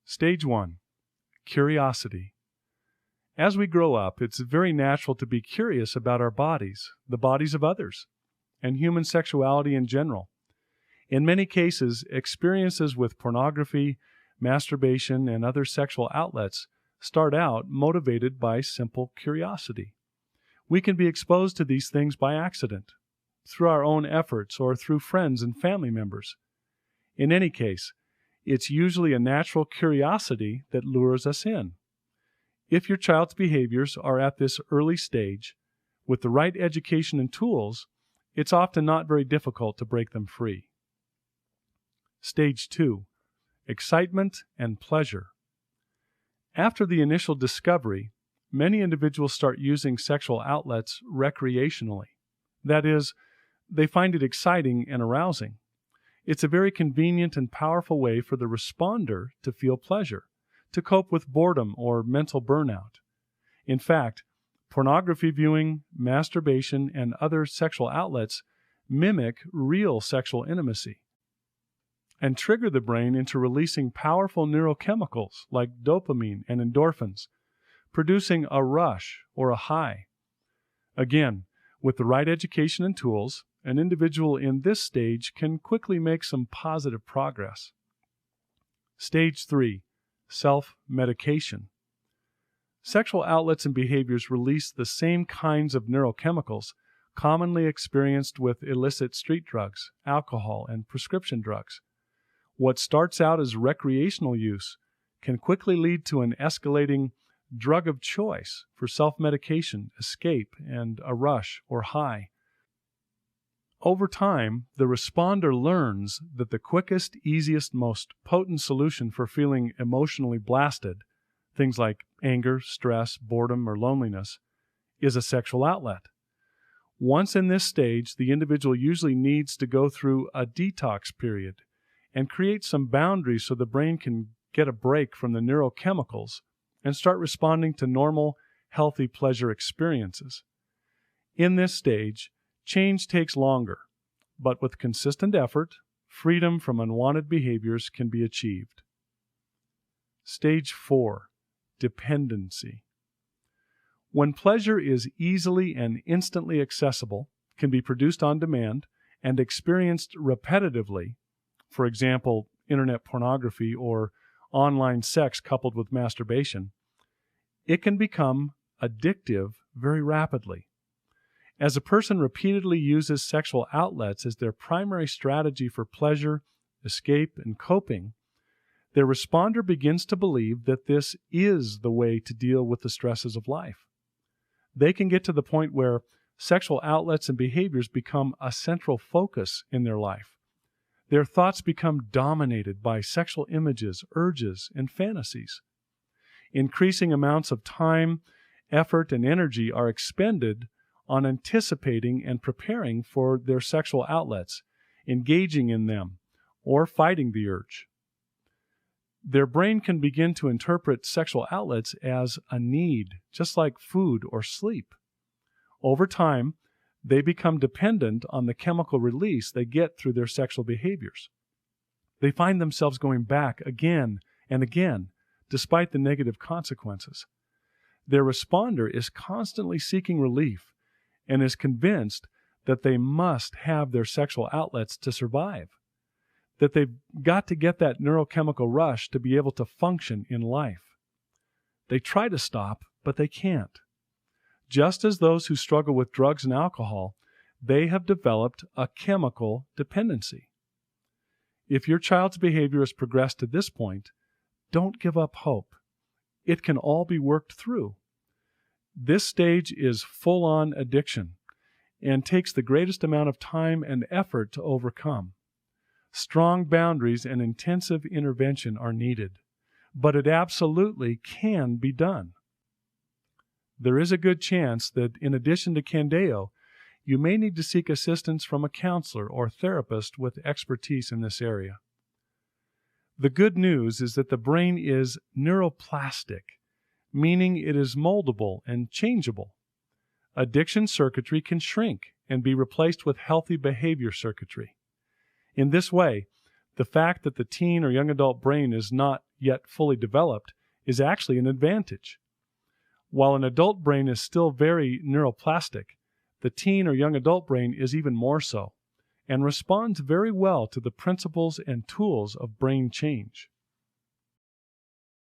Stage 1. Curiosity. As we grow up, it's very natural to be curious about our bodies, the bodies of others, and human sexuality in general. In many cases, experiences with pornography, masturbation, and other sexual outlets start out motivated by simple curiosity. We can be exposed to these things by accident, through our own efforts, or through friends and family members. In any case, it's usually a natural curiosity that lures us in. If your child's behaviors are at this early stage, with the right education and tools, it's often not very difficult to break them free. Stage 2. Excitement and pleasure. After the initial discovery, many individuals start using sexual outlets recreationally. That is, they find it exciting and arousing. It's a very convenient and powerful way for the responder to feel pleasure, to cope with boredom or mental burnout. In fact, pornography viewing, masturbation, and other sexual outlets mimic real sexual intimacy and trigger the brain into releasing powerful neurochemicals like dopamine and endorphins, producing a rush or a high. Again, with the right education and tools, an individual in this stage can quickly make some positive progress. Stage 3. Self-medication. Sexual outlets and behaviors release the same kinds of neurochemicals commonly experienced with illicit street drugs, alcohol, and prescription drugs. What starts out as recreational use can quickly lead to an escalating drug of choice for self-medication, escape, and a rush or high. Over time, the responder learns that the quickest, easiest, most potent solution for feeling emotionally blasted, things like anger, stress, boredom, or loneliness, is a sexual outlet. Once in this stage, the individual usually needs to go through a detox period and create some boundaries so the brain can get a break from the neurochemicals and start responding to normal, healthy pleasure experiences. In this stage, change takes longer, but with consistent effort, freedom from unwanted behaviors can be achieved. Stage 4. Dependency. When pleasure is easily and instantly accessible, can be produced on demand, and experienced repetitively, for example, internet pornography or online sex coupled with masturbation, it can become addictive very rapidly. As a person repeatedly uses sexual outlets as their primary strategy for pleasure, escape, and coping, their responder begins to believe that this is the way to deal with the stresses of life. They can get to the point where sexual outlets and behaviors become a central focus in their life. Their thoughts become dominated by sexual images, urges, and fantasies. Increasing amounts of time, effort, and energy are expended on anticipating and preparing for their sexual outlets, engaging in them, or fighting the urge. Their brain can begin to interpret sexual outlets as a need, just like food or sleep. Over time, they become dependent on the chemical release they get through their sexual behaviors. They find themselves going back again and again, despite the negative consequences. Their responder is constantly seeking relief and is convinced that they must have their sexual outlets to survive, that they've got to get that neurochemical rush to be able to function in life. They try to stop, but they can't. Just as those who struggle with drugs and alcohol, they have developed a chemical dependency. If your child's behavior has progressed to this point, don't give up hope. It can all be worked through. This stage is full-on addiction and takes the greatest amount of time and effort to overcome. Strong boundaries and intensive intervention are needed, but it absolutely can be done. There is a good chance that in addition to Candeo, you may need to seek assistance from a counselor or therapist with expertise in this area. The good news is that the brain is neuroplastic, meaning it is moldable and changeable. Addiction circuitry can shrink and be replaced with healthy behavior circuitry. In this way, The fact that the teen or young adult brain is not yet fully developed is actually an advantage. While an adult brain is still very neuroplastic, the teen or young adult brain is even more so, and responds very well to the principles and tools of brain change.